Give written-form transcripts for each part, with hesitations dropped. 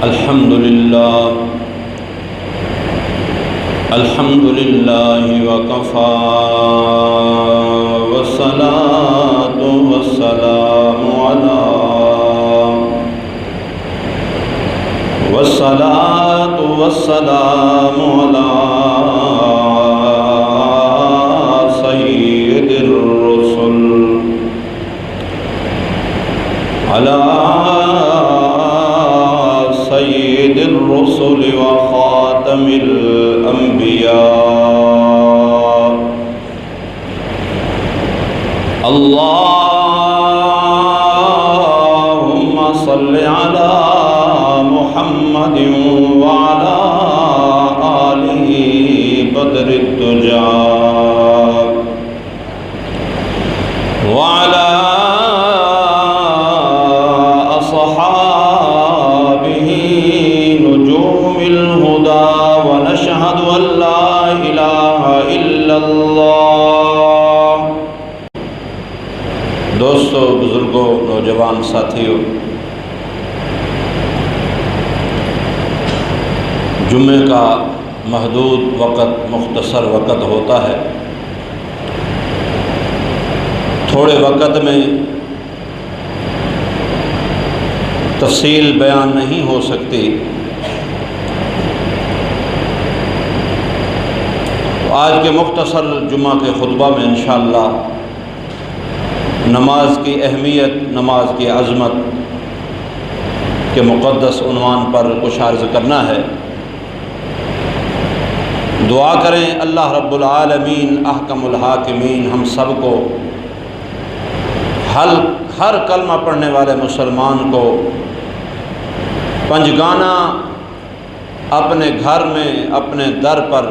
الحمد للہ وکفا والصلاة والسلام علی سید الرسل سید الرسل وخاتم الانبیاء اللهم صل على محمد وعلى آله بدر الدجى وعلى أصحابه نجوم الهدى ونشهد أن لا إله إلا الله۔ دوستو، بزرگوں، نوجوان ساتھیوں، جمعے کا محدود وقت، مختصر وقت ہوتا ہے۔ تھوڑے وقت میں تفصیل بیان نہیں ہو سکتی۔ آج کے مختصر جمعہ کے خطبہ میں انشاءاللہ نماز کی اہمیت، نماز کی عظمت کے مقدس عنوان پر کچھ عرض کرنا ہے۔ دعا کریں اللہ رب العالمین احکم الحاکمین ہم سب کو، ہر کلمہ پڑھنے والے مسلمان کو پنجگانہ اپنے گھر میں، اپنے در پر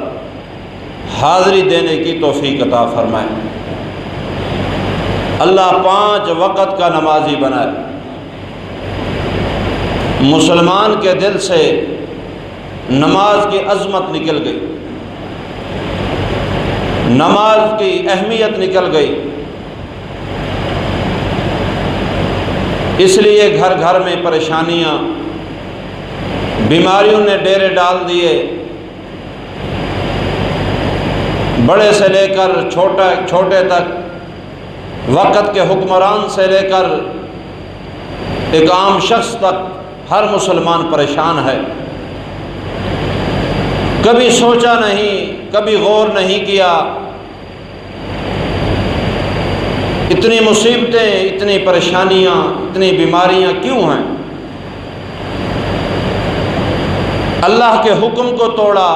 حاضری دینے کی توفیق عطا فرمائے۔ اللہ 5 وقت کا نمازی بنائے۔ مسلمان کے دل سے نماز کی عظمت نکل گئی، نماز کی اہمیت نکل گئی، اس لیے گھر گھر میں پریشانیاں، بیماریوں نے ڈیرے ڈال دیے۔ بڑے سے لے کر چھوٹے تک، وقت کے حکمران سے لے کر ایک عام شخص تک ہر مسلمان پریشان ہے۔ کبھی سوچا نہیں، کبھی غور نہیں کیا، اتنی مصیبتیں، اتنی پریشانیاں، اتنی بیماریاں کیوں ہیں؟ اللہ کے حکم کو توڑا،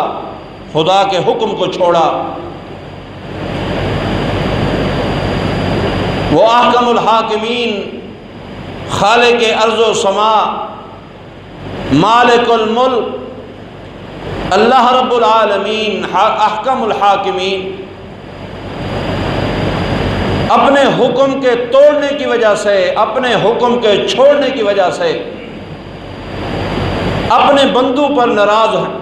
خدا کے حکم کو چھوڑا۔ وہ احکم الحاکمین، خالق ارض و سما، مالک الملک، اللہ رب العالمین احکم الحاکمین، اپنے حکم کے توڑنے کی وجہ سے، اپنے حکم کے چھوڑنے کی وجہ سے اپنے بندوں پر ناراض ہیں،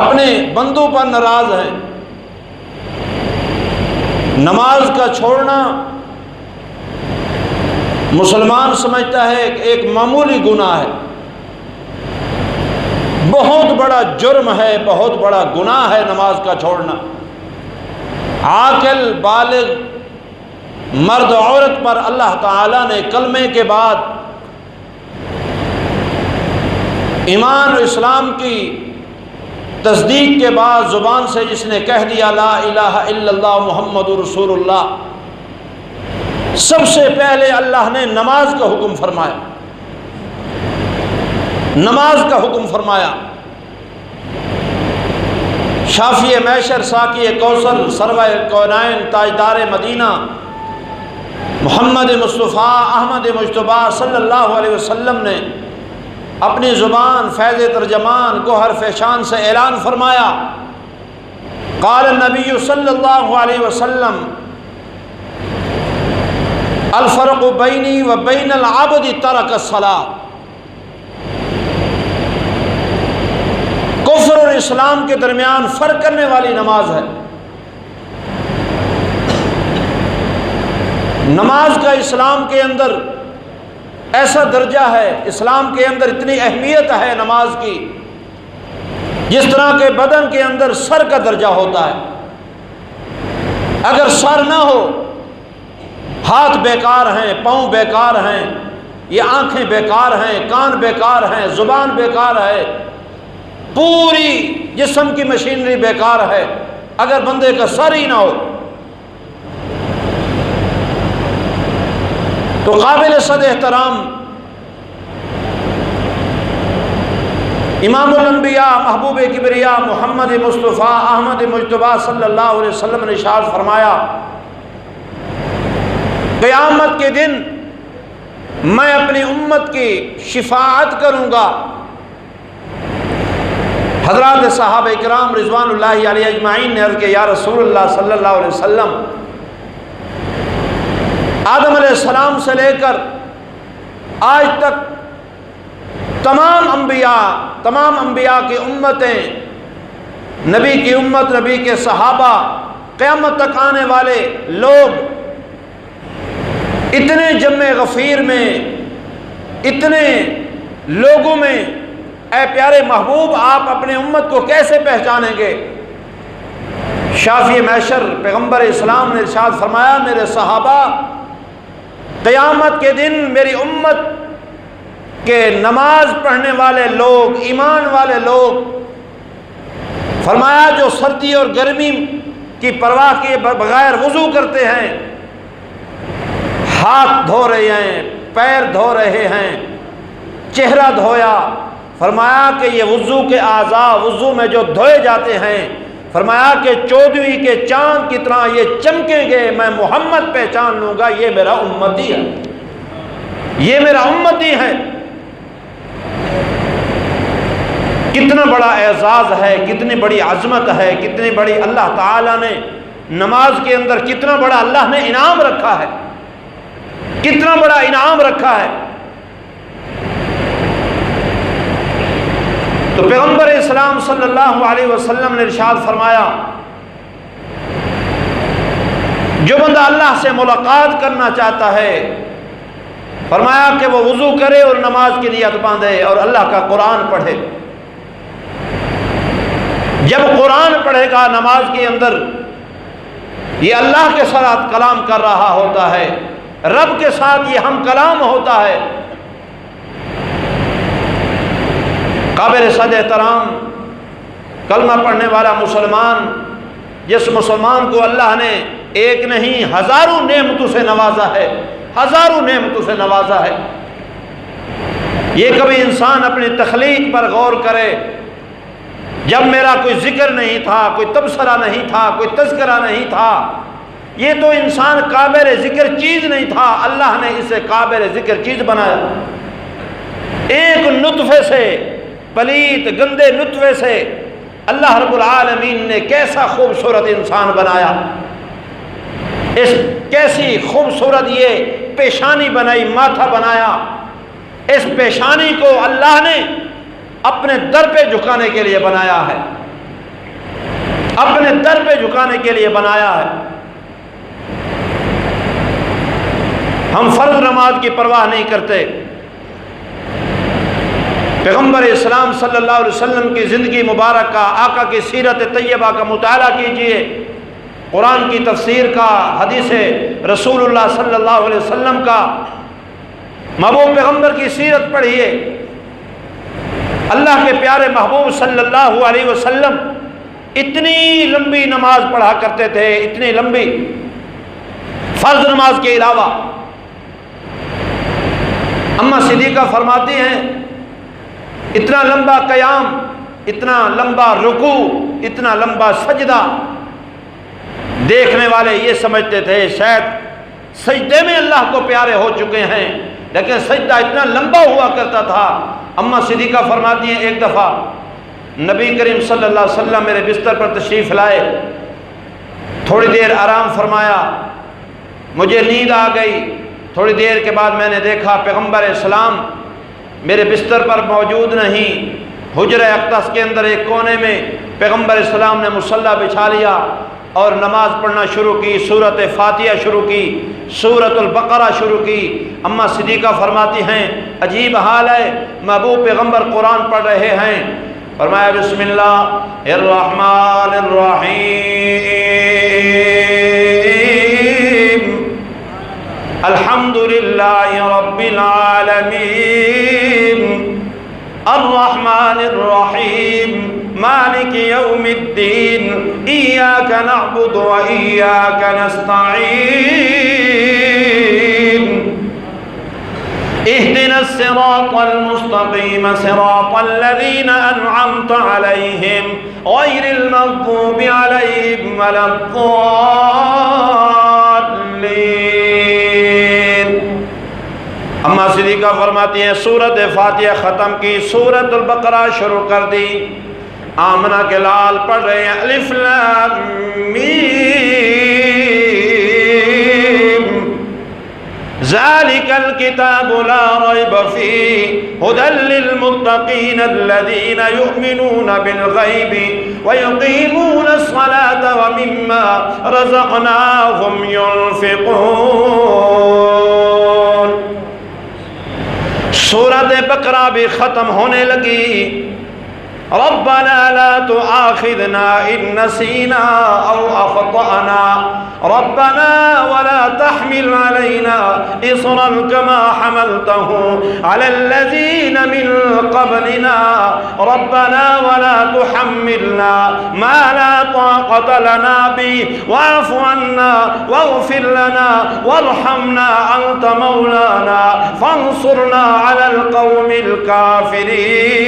اپنے بندوں پر ناراض ہیں۔ نماز کا چھوڑنا مسلمان سمجھتا ہے ایک معمولی گناہ ہے، بہت بڑا جرم ہے، بہت بڑا گناہ ہے نماز کا چھوڑنا۔ عاقل بالغ مرد عورت پر اللہ تعالیٰ نے کلمے کے بعد، ایمان و اسلام کی تصدیق کے بعد زبان سے جس نے کہہ دیا لا الہ الا اللہ محمد رسول اللہ، سب سے پہلے اللہ نے نماز کا حکم فرمایا، نماز کا حکم فرمایا۔ شافی میشر، ساقی کوثر، سرور کونین، تاجدار مدینہ محمد مصطفیٰ احمد مجتبیٰ صلی اللہ علیہ وسلم نے اپنی زبان فیض ترجمان کو حرف شان سے اعلان فرمایا۔ قال النبی صلی اللہ علیہ وسلم الفرق بینی و بین العبد ترک الصلاۃ، کفر اور اسلام کے درمیان فرق کرنے والی نماز ہے۔ نماز کا اسلام کے اندر ایسا درجہ ہے اسلام کے اندر، اتنی اہمیت ہے نماز کی، جس طرح کے بدن کے اندر سر کا درجہ ہوتا ہے۔ اگر سر نہ ہو، ہاتھ بیکار ہیں، پاؤں بیکار ہیں، یہ آنکھیں بیکار ہیں، کان بیکار ہیں، زبان بیکار ہے، پوری جسم کی مشینری بیکار ہے اگر بندے کا سر ہی نہ ہو۔ تو قابل صد احترام امام الانبیاء محبوب کبریا محمد مصطفیٰ احمد مجتبیٰ صلی اللہ علیہ وسلم نے ارشاد فرمایا، قیامت کے دن میں اپنی امت کی شفاعت کروں گا۔ حضرات صحابہ کرام رضوان اللہ علیہ اجمعین نے عرض کیا، یا رسول اللہ صلی اللہ علیہ وسلم، آدم علیہ السلام سے لے کر آج تک تمام انبیاء کی امتیں، نبی کی امت، نبی کے صحابہ، قیامت تک آنے والے لوگ، اتنے جمع غفیر میں، اتنے لوگوں میں، اے پیارے محبوب آپ اپنے امت کو کیسے پہچانیں گے؟ شافی محشر پیغمبر اسلام نے ارشاد فرمایا، میرے صحابہ، قیامت کے دن میری امت کے نماز پڑھنے والے لوگ، ایمان والے لوگ، فرمایا جو سردی اور گرمی کی پرواہ کیے بغیر وضو کرتے ہیں، ہاتھ دھو رہے ہیں، پیر دھو رہے ہیں، چہرہ دھویا، فرمایا کہ یہ وضو کے اعضاء وضو میں جو دھوئے جاتے ہیں، فرمایا کہ 14ویں کے چاند کی طرح یہ چمکیں گے، میں محمد پہچان لوں گا یہ میرا امتی ہے، یہ میرا امتی ہے۔ کتنا بڑا اعزاز ہے، کتنی بڑی عظمت ہے، کتنی بڑی اللہ تعالیٰ نے نماز کے اندر کتنا بڑا اللہ نے انعام رکھا ہے، کتنا بڑا انعام رکھا ہے۔ تو پیغمبر اسلام صلی اللہ علیہ وسلم نے ارشاد فرمایا، جو بندہ اللہ سے ملاقات کرنا چاہتا ہے، فرمایا کہ وہ وضو کرے اور نماز کی نیت باندھے اور اللہ کا قرآن پڑھے۔ جب قرآن پڑھے گا نماز کے اندر، یہ اللہ کے ساتھ کلام کر رہا ہوتا ہے، رب کے ساتھ یہ ہم کلام ہوتا ہے۔ قابل صد احترام کلمہ پڑھنے والا مسلمان، جس مسلمان کو اللہ نے ایک نہیں ہزاروں نعمتوں سے نوازا ہے، ہزاروں نعمتوں سے نوازا ہے، یہ کبھی انسان اپنی تخلیق پر غور کرے۔ جب میرا کوئی ذکر نہیں تھا، کوئی تبصرہ نہیں تھا، کوئی تذکرہ نہیں تھا، یہ تو انسان قابل ذکر چیز نہیں تھا، اللہ نے اسے قابل ذکر چیز بنایا۔ ایک نطفے سے، پلیت گندے نطفے سے اللہ رب العالمین نے کیسا خوبصورت انسان بنایا، اس کیسی خوبصورت یہ پیشانی بنائی، ماتھا بنایا۔ اس پیشانی کو اللہ نے اپنے در پہ جھکانے کے لیے بنایا ہے، اپنے در پہ جھکانے کے لیے بنایا ہے۔ ہم فرض نماز کی پرواہ نہیں کرتے۔ پیغمبر اسلام صلی اللہ علیہ وسلم کی زندگی مبارک کا، آقا کی سیرت طیبہ کا مطالعہ کیجئے، قرآن کی تفسیر کا، حدیث رسول اللہ صلی اللہ علیہ وسلم کا، محبوب پیغمبر کی سیرت پڑھیے۔ اللہ کے پیارے محبوب صلی اللہ علیہ وسلم اتنی لمبی نماز پڑھا کرتے تھے، اتنی لمبی، فرض نماز کے علاوہ۔ اماں صدیقہ فرماتی ہیں، اتنا لمبا قیام، اتنا لمبا رکوع، اتنا لمبا سجدہ، دیکھنے والے یہ سمجھتے تھے شاید سجدے میں اللہ کو پیارے ہو چکے ہیں، لیکن سجدہ اتنا لمبا ہوا کرتا تھا۔ اماں صدیقہ فرماتی ہیں، ایک دفعہ نبی کریم صلی اللہ علیہ وسلم میرے بستر پر تشریف لائے، تھوڑی دیر آرام فرمایا، مجھے نیند آ گئی۔ تھوڑی دیر کے بعد میں نے دیکھا پیغمبر اسلام میرے بستر پر موجود نہیں، حجرہ اقدس کے اندر ایک کونے میں پیغمبر اسلام نے مصلی بچھا لیا، اور نماز پڑھنا شروع کی، سورۃ فاتحہ شروع کی، سورۃ البقرہ شروع کی۔ اماں صدیقہ فرماتی ہیں عجیب حال ہے، محبوب پیغمبر قرآن پڑھ رہے ہیں، فرمایا بسم اللہ الرحمن الرحیم الحمد للہ رب العالمین الرحمن الرحیم مالک یوم الدین ایاک نعبد و ایاک نستعین اهدنا الصراط المستقيم صراط الذين أنعمت عليهم غير المغضوب عليهم ولا الضالين۔ اماں صدیقہ فرماتی ہیں سورۃ فاتحہ ختم کی، سورۃ البقرہ شروع کر دی، آمنہ کے لال پڑھ رہے ہیں الف لام میم ذالک الکتاب لا ریب فیہ ھدی للمتقین الذین یؤمنون بالغیب ویقیمون الصلاة ومما رزقناہم ینفقون۔ سورۃ بقرہ بھی ختم ہونے لگی۔ ربنا لا تؤاخذنا إن نسينا أو أخطأنا ربنا ولا تحمل علينا إصرا كما حملته على الذين من قبلنا ربنا ولا تحملنا ما لا طاقة لنا به واعف عنا واغفر لنا وارحمنا أنت مولانا فانصرنا على القوم الكافرين۔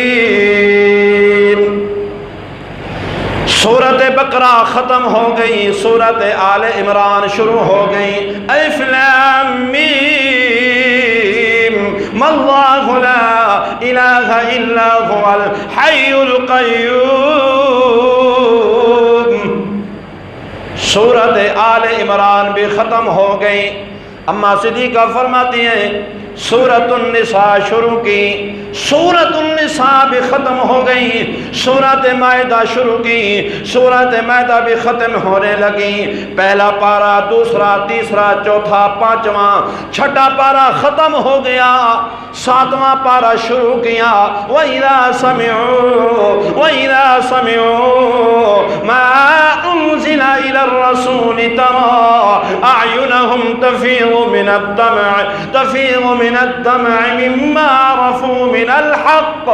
سورۃ بقرہ ختم ہو گئی، سورۃ آل عمران شروع ہو گئی۔ الف لام میم اللہ لا الہ الا هو الحی القیوم۔ سورۃ آل عمران بھی ختم ہو گئی۔ اماں صدیقہ فرماتی ہیں سورۃ النساء شروع کی، سورۃ النساء بھی ختم ہو گئی، سورۃ مائدہ شروع کی، سورۃ مائدہ بھی ختم ہونے لگی۔ پہلا پارہ، دوسرا، تیسرا، چوتھا، پانچواں، چھٹا پارہ ختم ہو گیا، ساتواں پارہ شروع کیا۔ وَإِذَا سَمِعُوا مَا أُنزِلَ إِلَى الرَّسُولِ تَرَى أَعْيُنَهُمْ تَفِيضُ من الدمع مما عرفوا من الحق۔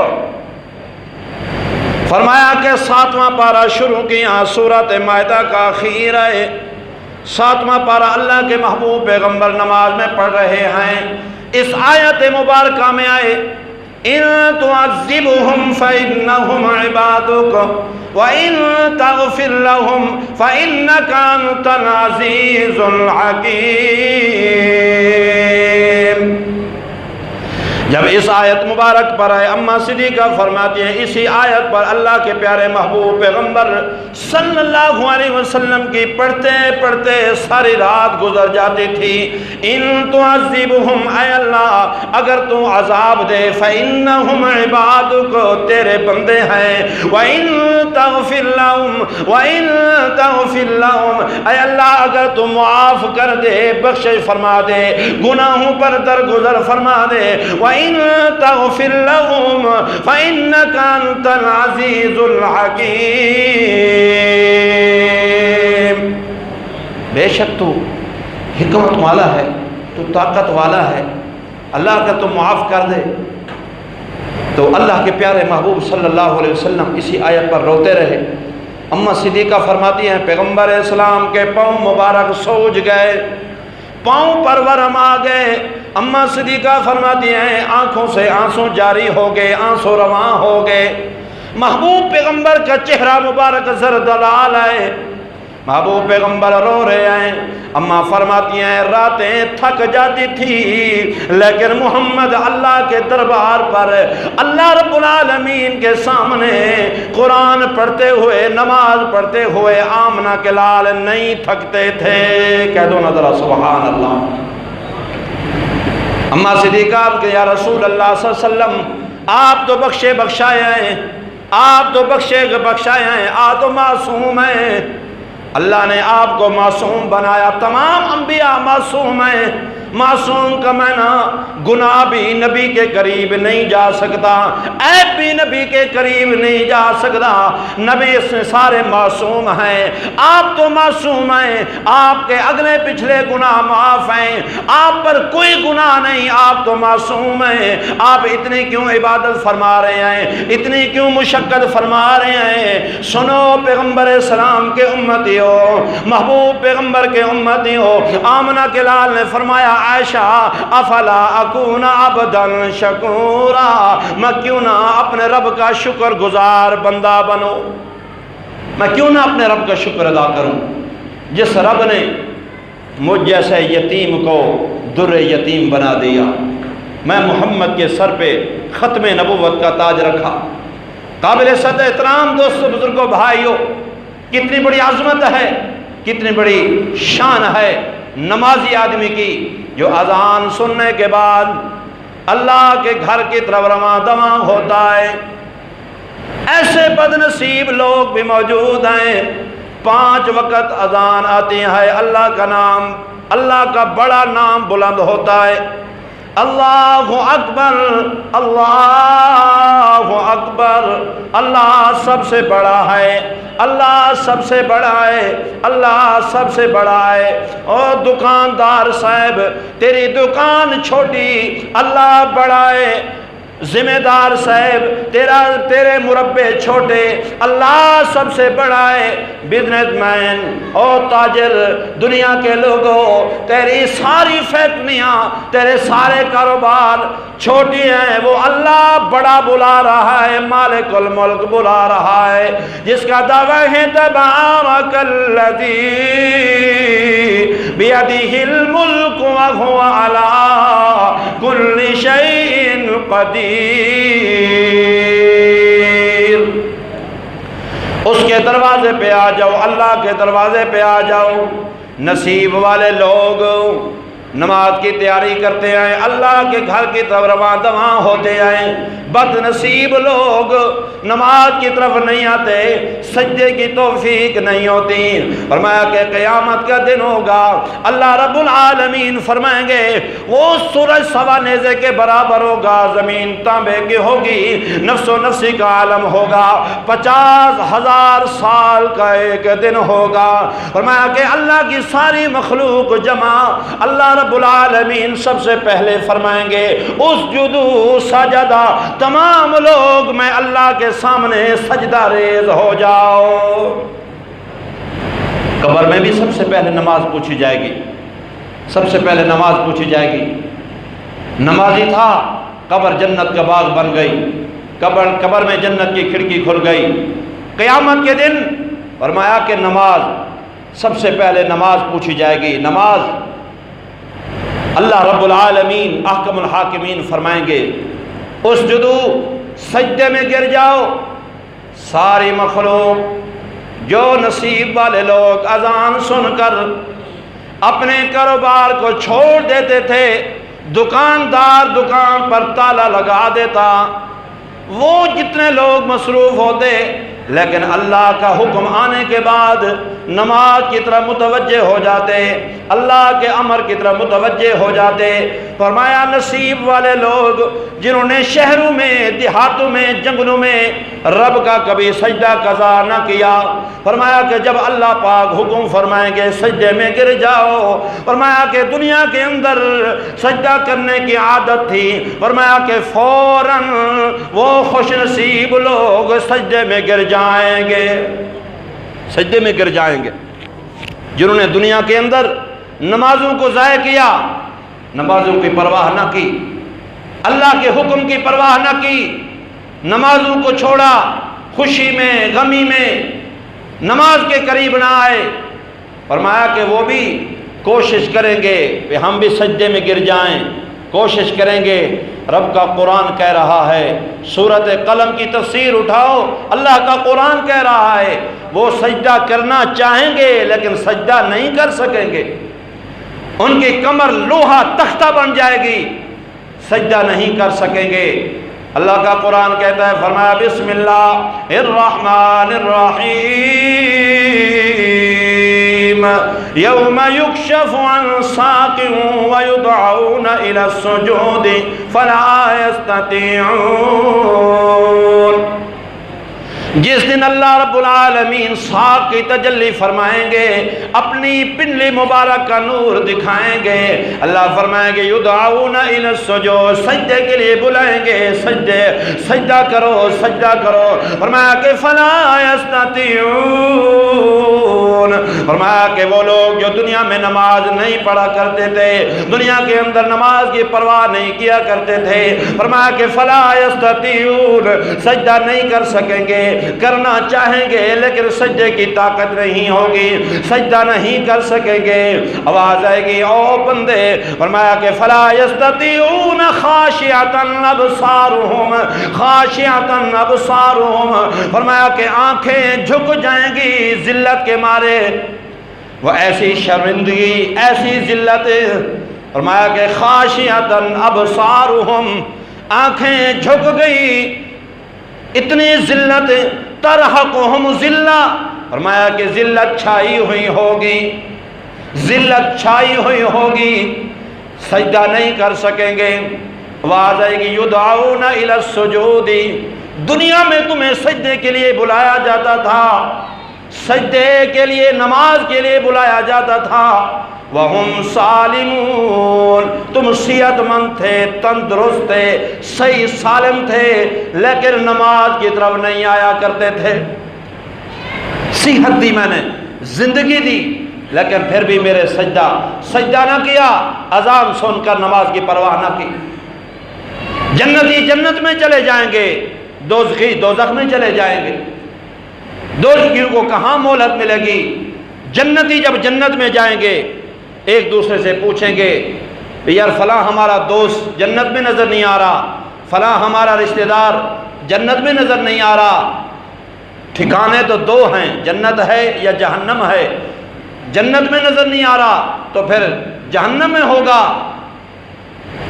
فرمایا کہ ساتواں پارہ شروع کیا، سورۃ مائدہ کا اخیر ہے۔ ساتواں پارہ اللہ کے محبوب پیغمبر نماز میں پڑھ رہے ہیں۔ اس آیت مبارکہ میں آئے ان تعذبهم فإنهم عبادك وإن تغفر لهم فإنك أنت العزيز الحكيم۔ جب اس آیت مبارک پر آئے اماں صدیقہ فرماتی ہیں اسی آیت پر اللہ کے پیارے محبوب پیغمبر صلی اللہ علیہ وسلم کی پڑھتے پڑھتے ساری رات گزر جاتی تھی۔ ان تعذبهم اے اللہ اگر تو عذاب دے فإنهم عبادك تیرے بندے ہیں، وإن تغفر لهم اے اللہ اگر تو معاف کر دے، بخشش فرما دے، گناہوں پر درگزر فرما دے، وَإِن تَغْفِرْ لَهُمْ فَإِنَّكَ أَنْتَ الْعَزِيزُ الْحَكِيمُ۔ بے شک تو حکمت والا ہے، تو طاقت والا ہے، اللہ اگر تو معاف کر دے۔ تو اللہ کے پیارے محبوب صلی اللہ علیہ وسلم اسی آیت پر روتے رہے۔ اماں صدیقہ فرماتی ہیں پیغمبر اسلام کے پاؤں مبارک سوج گئے، پاؤں پر ورم آ گئے۔ اماں صدیقہ فرماتی ہیں آنکھوں سے آنسو جاری ہو گئے، آنسو رواں ہو گئے۔ محبوب پیغمبر کا چہرہ مبارک زرد لال ہے، محبوب پیغمبر رو رہے ہیں۔ اماں فرماتی ہیں راتیں تھک جاتی تھی لیکن محمد اللہ کے دربار پر اللہ رب العالمین کے سامنے قرآن پڑھتے ہوئے، نماز پڑھتے ہوئے آمنہ کے لال نہیں تھکتے تھے۔ کہہ دو نظرہ سبحان اللہ۔ اماں صدیقہ کہ یا رسول اللہ صلی اللہ علیہ وسلم آپ تو بخشے بخشائے ہیں، آپ تو بخشے بخشائے ہیں، آپ تو معصوم ہیں، اللہ نے آپ کو معصوم بنایا۔ تمام انبیاء معصوم ہیں۔ معصوم کا معنی گناہ بھی نبی کے قریب نہیں جا سکتا، عیب بھی نبی کے قریب نہیں جا سکتا۔ نبی سے سارے معصوم ہیں، آپ تو معصوم ہیں، آپ کے اگلے پچھلے گناہ معاف ہیں، آپ پر کوئی گناہ نہیں، آپ تو معصوم ہیں۔ آپ اتنی کیوں عبادت فرما رہے ہیں، اتنی کیوں مشقت فرما رہے ہیں؟ سنو پیغمبر اسلام کے امتی ہو، محبوب پیغمبر کے امتی ہو۔ آمنہ کے لال نے فرمایا عائشہ افلا اکون عبدا شکورا، میں کیوں نہ اپنے رب کا شکر گزار بندہ بنوں، میں کیوں نہ اپنے رب کا شکر ادا کروں جس رب نے مجھ جیسے یتیم کو در یتیم بنا دیا، میں محمد کے سر پہ ختم نبوت کا تاج رکھا۔ قابل صد احترام دوستو بزرگوں بھائیوں، کتنی بڑی عظمت ہے، کتنی بڑی شان ہے نمازی آدمی کی جو اذان سننے کے بعد اللہ کے گھر کی طرف رواں دواں ہوتا ہے۔ ایسے بد نصیب لوگ بھی موجود ہیں، 5 وقت اذان آتی ہے، اللہ کا نام، اللہ کا بڑا نام بلند ہوتا ہے، اللہ اکبر اللہ اکبر، اللہ سب سے بڑا ہے، اللہ سب سے بڑا ہے، اللہ سب سے بڑا ہے۔ اور دکاندار صاحب تیری دکان چھوٹی، اللہ بڑا ہے۔ ذمہ دار صاحب تیرے مربے چھوٹے، اللہ سب سے بڑا ہے۔ بزنس مین اور تاجر، دنیا کے لوگوں، تیری ساری فیکٹریاں، تیرے سارے کاروبار چھوٹی ہیں، وہ اللہ بڑا بلا رہا ہے، مالک الملک بلا رہا ہے، جس کا دعویٰ ہے تبارک الذی بیدہ الملک وہو علی کل شیء قدیر۔ اس کے دروازے پہ آ جاؤ، اللہ کے دروازے پہ آ جاؤ۔ نصیب والے لوگ نماز کی تیاری کرتے ہیں، اللہ کے گھر کی طرف رواں دواں ہوتے ہیں۔ بد نصیب لوگ نماز کی طرف نہیں آتے، سجدے کی توفیق نہیں ہوتی۔ فرمایا کہ قیامت کا دن ہوگا، اللہ رب العالمین فرمائیں گے وہ سورج سوا نیزے کے برابر ہوگا، زمین تانبے کی ہوگی، نفس و نفسی کا عالم ہوگا، 50,000 سال کا ایک دن ہوگا۔ فرمایا کہ اللہ کی ساری مخلوق جمع، اللہ رب العالمین سب سے پہلے فرمائیں گے اسجدوا سجدہ، تمام لوگ میں اللہ کے سامنے سجدہ ریز ہو جاؤ۔ قبر میں بھی سب سے پہلے نماز پوچھی جائے گی، سب سے پہلے نماز پوچھی جائے گی۔ نمازی تھا، قبر جنت کا باغ بن گئی، قبر میں جنت کی کھڑکی کھل گئی۔ قیامت کے دن فرمایا کہ نماز، سب سے پہلے نماز پوچھی جائے گی۔ نماز اللہ رب العالمین احکم الحاکمین فرمائیں گے اسجدو، سجدے میں گر جاؤ۔ ساری مخلوق، جو نصیب والے لوگ اذان سن کر اپنے کاروبار کو چھوڑ دیتے تھے، دکاندار دکان پر تالا لگا دیتا، وہ جتنے لوگ مصروف ہوتے، لیکن اللہ کا حکم آنے کے بعد نماز کی طرف متوجہ ہو جاتے، اللہ کے امر کی طرف متوجہ ہو جاتے۔ فرمایا نصیب والے لوگ جنہوں نے شہروں میں، دیہاتوں میں، جنگلوں میں رب کا کبھی سجدہ قضا نہ کیا، فرمایا کہ جب اللہ پاک حکم فرمائیں گے سجدے میں گر جاؤ، فرمایا کہ دنیا کے اندر سجدہ کرنے کی عادت تھی، فرمایا کہ فوراً وہ خوش نصیب لوگ سجدے میں گر جائیں گے، سجدے میں گر جائیں گے۔ جنہوں نے دنیا کے اندر نمازوں کو ضائع کیا، نمازوں کی پرواہ نہ کی، اللہ کے حکم کی پرواہ نہ کی، نمازوں کو چھوڑا، خوشی میں غمی میں نماز کے قریب نہ آئے، فرمایا کہ وہ بھی کوشش کریں گے کہ ہم بھی سجدے میں گر جائیں، کوشش کریں گے۔ رب کا قرآن کہہ رہا ہے، سورۃ قلم کی تفسیر اٹھاؤ، اللہ کا قرآن کہہ رہا ہے وہ سجدہ کرنا چاہیں گے لیکن سجدہ نہیں کر سکیں گے، ان کی کمر لوہا تختہ بن جائے گی، سجدہ نہیں کر سکیں گے۔ اللہ کا قرآن کہتا ہے، فرمایا بسم اللہ الرحمن الرحیم یوم یکشف عن ساق ویدعون الی السجود فلا یستطیعون، جس دن اللہ رب العالمین ساق کی تجلی فرمائیں گے، اپنی پنڈلی مبارک کا نور دکھائیں گے، اللہ فرمائیں گے یدعون الی السجود، سجدے کے لیے بلائیں گے، سجدہ کرو سجدہ کرو، فرمایا کہ فلا یستطیعون، فرمایا کہ وہ لوگ جو دنیا میں نماز نہیں پڑھا کرتے تھے، دنیا کے اندر نماز کی پرواہ نہیں کیا کرتے تھے، فرمایا کہ فلا یستطیعون، سجدہ نہیں کر سکیں گے، کرنا چاہیں گے لیکن سجدے کی طاقت نہیں ہوگی، سجدہ نہیں کر سکیں گے۔ آواز آئے گی او بندے، فرمایا کہ فلا یستطیعون خاشعۃ ابصارہم، خاشعۃ ابصارہم، فرمایا کہ آنکھیں جھک جائیں گی ذلت کے مارے، وہ ایسی شرمندگی ایسی ذلت، فرمایا کہ خاشعۃ ابصارہم، آنکھیں جھک گئی، اتنی ذلت، ترحقہم ذلہ، فرمایا کہ ذلت چھائی ہوئی ہوگی، ذلت چھائی ہوئی ہوگی، سجدہ نہیں کر سکیں گے۔ آواز آئے گی یدعون الی السجود، دنیا میں تمہیں سجدے کے لیے بلایا جاتا تھا، سجدے کے لیے نماز کے لیے بلایا جاتا تھا، وَهُمْ سالمون، تم صحت مند تھے، تندرست تھے، صحیح سالم تھے، لیکن نماز کی طرف نہیں آیا کرتے تھے۔ صحت دی میں نے، زندگی دی، لیکن پھر بھی میرے سجدہ نہ کیا، اذان سن کر نماز کی پرواہ نہ کی۔ جنتی جنت میں چلے جائیں گے، دوزخی دوزخ میں چلے جائیں گے۔ دوزخیوں کو کہاں مہلت ملے گی؟ جنتی جب جنت میں جائیں گے ایک دوسرے سے پوچھیں گے یار فلاں ہمارا دوست جنت میں نظر نہیں آ رہا، فلاں ہمارا رشتہ دار جنت میں نظر نہیں آ رہا۔ ٹھکانے تو دو ہیں، جنت ہے یا جہنم ہے، جنت میں نظر نہیں آ رہا تو پھر جہنم میں ہوگا۔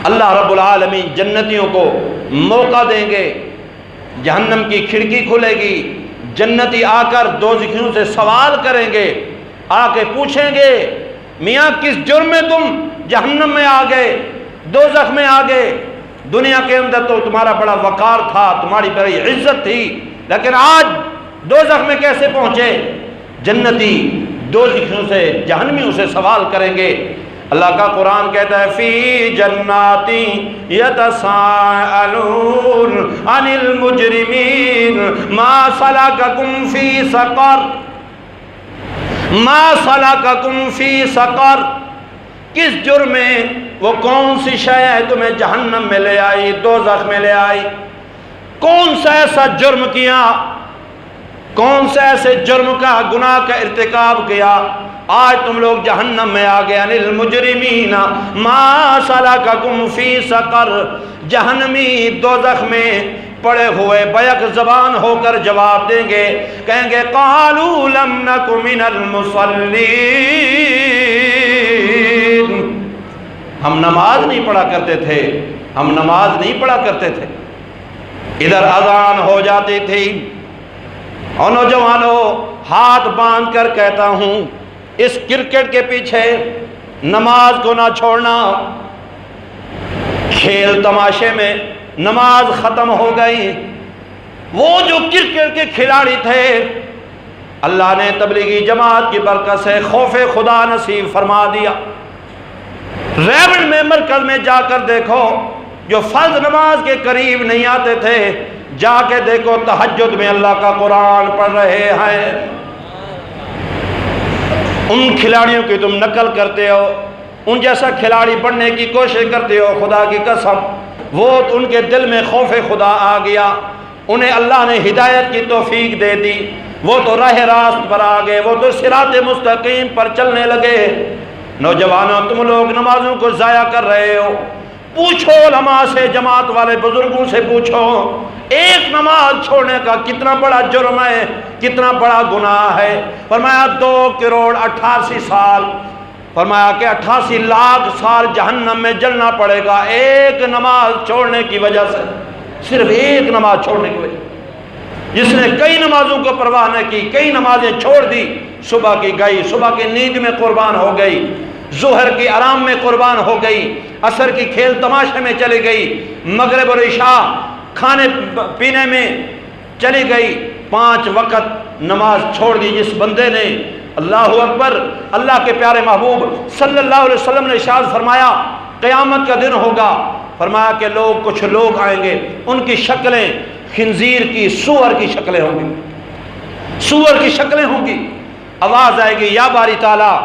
اللہ رب العالمین جنتیوں کو موقع دیں گے، جہنم کی کھڑکی کھلے گی، جنتی آ کر دوزخیوں سے سوال کریں گے، آ کے پوچھیں گے میاں کس جرم میں تم جہنم میں آ گئے، دوزخ میں آ گئے؟ دنیا کے اندر تو تمہارا بڑا وقار تھا، تمہاری بڑی عزت تھی، لیکن آج دوزخ میں کیسے پہنچے؟ جنتی دوزخیوں سے جہنمیوں سے سوال کریں گے۔ اللہ کا قرآن کہتا ہے فی جنات یتساءلون عن المجرمین ما سلککم فی سقر، ما سلککم فی سقر، کس جرم میں، وہ کون سی شے ہے تمہیں جہنم میں لے آئی، دوزخ میں لے آئی؟ کون سا ایسا جرم کیا، کون سے ایسے جرم کا گناہ کا ارتکاب کیا آج تم لوگ جہنم میں آ گئے؟ انل مجرمین ما سلککم فی سقر، جہنمی دوزخ میں پڑے ہوئے بیک زبان ہو کر جواب دیں گے، کہیں گے قالوا لم نک من المصلین، ہم نماز نہیں پڑھا کرتے تھے، ہم نماز نہیں پڑھا کرتے تھے۔ ادھر اذان ہو جاتی تھی اور نوجوانوں ہاتھ باندھ کر کہتا ہوں اس کرکٹ کے پیچھے نماز کو نہ چھوڑنا۔ کھیل تماشے میں نماز ختم ہو گئی، وہ جو کرکٹ کے کھلاڑی تھے اللہ نے تبلیغی جماعت کی برکت سے خوف خدا نصیب فرما دیا۔ ریبن میں مرکز میں جا کر دیکھو، جو فرض نماز کے قریب نہیں آتے تھے، جا کے دیکھو تہجد میں اللہ کا قرآن پڑھ رہے ہیں۔ ان کھلاڑیوں کی تم نقل کرتے ہو، ان جیسا کھلاڑی بننے کی کوشش کرتے ہو، خدا کی قسم وہ ان کے دل میں خوف خدا آ گیا، انہیں اللہ نے ہدایت کی توفیق دے دی، وہ تو راہ راست پر آ گئے، وہ تو صراط مستقیم پر چلنے لگے۔ نوجوانوں تم لوگ نمازوں کو ضائع کر رہے ہو، پوچھو علماء سے، جماعت والے بزرگوں سے پوچھو ایک نماز چھوڑنے کا کتنا بڑا جرم ہے، کتنا بڑا گناہ ہے۔ فرمایا 2,88,00,000 سال، فرمایا کہ 88 لاکھ سال جہنم میں جلنا پڑے گا ایک نماز چھوڑنے کی وجہ سے، صرف ایک نماز چھوڑنے کی وجہ۔ جس نے کئی نمازوں کو پرواہ نہ کی، کئی نمازیں چھوڑ دی، صبح کی گئی، صبح کی نیند میں قربان ہو گئی، ظہر کی آرام میں قربان ہو گئی، عصر کی کھیل تماشے میں چلی گئی، مغرب اور عشاء کھانے پینے میں چلی گئی، 5 وقت نماز چھوڑ دی جس بندے نے، اللہ اکبر۔ اللہ کے پیارے محبوب صلی اللہ علیہ وسلم نے ارشاد فرمایا قیامت کا دن ہوگا، فرمایا کہ کچھ لوگ آئیں گے، ان کی شکلیں خنزیر کی، سور کی شکلیں ہوں گی، سور کی شکلیں ہوں گی۔ آواز آئے گی یا باری تعالیٰ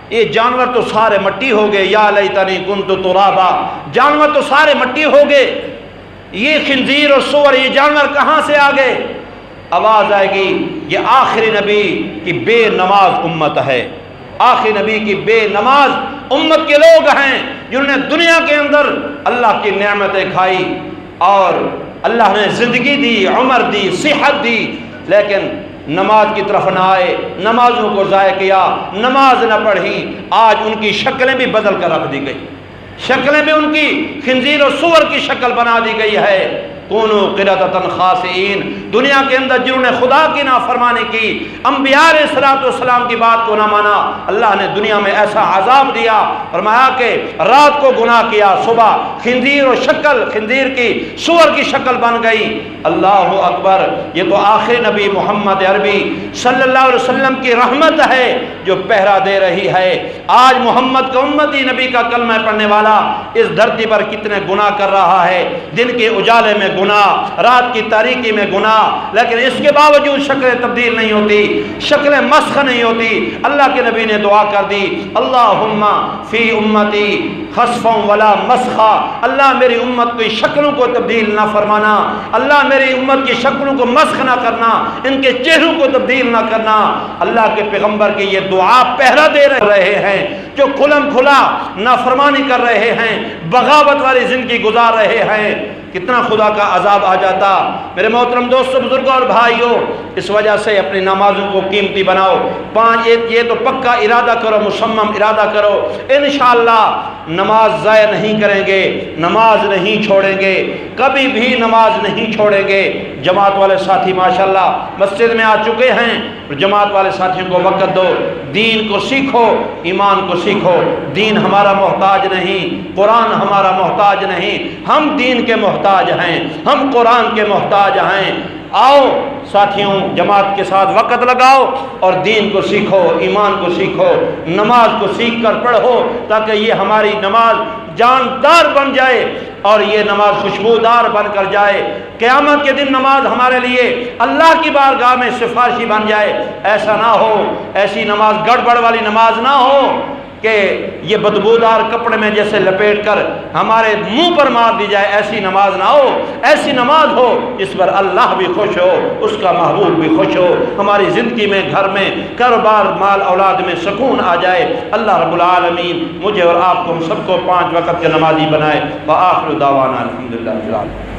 یہ جانور تو سارے مٹی ہو گئے، یا لیتنی کنت ترابا، جانور تو سارے مٹی ہو گئے، یہ خنزیر اور سور یہ جانور کہاں سے آ گئے؟ آواز آئے گی یہ آخری نبی کی بے نماز امت ہے، آخری نبی کی بے نماز امت کے لوگ ہیں جنہوں نے دنیا کے اندر اللہ کی نعمتیں کھائی اور اللہ نے زندگی دی، عمر دی، صحت دی، لیکن نماز کی طرف نہ آئے، نمازوں کو ضائع کیا، نماز نہ پڑھی۔ آج ان کی شکلیں بھی بدل کر رکھ دی گئی، شکلیں بھی ان کی خنزیر اور سور کی شکل بنا دی گئی ہے۔ کونوا قردۃ خاسئین، دنیا کے اندر جنہوں نے خدا کی نافرمانی کی، انبیاء علیہ السلام کی بات کو نہ مانا، اللہ نے دنیا میں ایسا عذاب دیا، فرمایا کہ رات کو گناہ کیا، صبح خنزیر اور شکل خنزیر کی سور کی شکل بن گئی۔ اللہ اکبر، یہ تو آخری نبی محمد عربی صلی اللہ علیہ وسلم کی رحمت ہے جو پہرا دے رہی ہے۔ آج محمد کا امتی نبی کا کلمہ پڑھنے والا اس دھرتی پر کتنے گناہ کر رہا ہے، دن کے اجالے میں گناہ، رات کی تاریکی میں گناہ، لیکن اس کے باوجود شکلیں تبدیل نہیں ہوتی، شکلیں مسخ نہیں ہوتی۔ اللہ کے نبی نے دعا کر دی اللہم فی امتی خسفا ولا مسخا، اللہ میری امت کی شکلوں کو تبدیل نہ فرمانا، اللہ میری امت کی شکلوں کو مسخ نہ کرنا، ان کے چہروں کو تبدیل نہ کرنا۔ اللہ کے پیغمبر کی یہ دعا پہرا دے رہے ہیں جو کھلم کھلا نافرمانی کر رہے ہیں، بغاوت والی زندگی گزار رہے ہیں، کتنا خدا کا عذاب آ جاتا۔ میرے محترم دوستو، بزرگوں اور بھائیوں، اس وجہ سے اپنی نمازوں کو قیمتی بناؤ۔ یہ تو پکا ارادہ کرو، مصمم ارادہ کرو، انشاءاللہ نماز ضائع نہیں کریں گے، نماز نہیں چھوڑیں گے، کبھی بھی نماز نہیں چھوڑیں گے۔ جماعت والے ساتھی ماشاءاللہ مسجد میں آ چکے ہیں، جماعت والے ساتھیوں کو وقت دو، دین کو سیکھو، ایمان کو سیکھو۔ دین ہمارا محتاج نہیں، قرآن ہمارا محتاج نہیں، ہم دین کے محتاج ہیں، ہم قرآن کے محتاج ہیں۔ آؤ ساتھیوں، جماعت کے ساتھ وقت لگاؤ اور دین کو سیکھو، ایمان کو سیکھو، نماز کو سیکھ کر پڑھو تاکہ یہ ہماری نماز جاندار بن جائے اور یہ نماز خوشبودار بن کر جائے۔ قیامت کے دن نماز ہمارے لیے اللہ کی بارگاہ میں سفارشی بن جائے۔ ایسا نہ ہو، ایسی نماز گڑبڑ والی نماز نہ ہو کہ یہ بدبودار کپڑے میں جیسے لپیٹ کر ہمارے منہ پر مار دی جائے، ایسی نماز نہ ہو۔ ایسی نماز ہو جس پر اللہ بھی خوش ہو، اس کا محبوب بھی خوش ہو، ہماری زندگی میں، گھر میں، کاروبار، مال اولاد میں سکون آ جائے۔ اللہ رب العالمین مجھے اور آپ کو، ہم سب کو 5 وقت کے نمازی بنائے۔ وآخر دعوانا الحمدللہ رب العالمین۔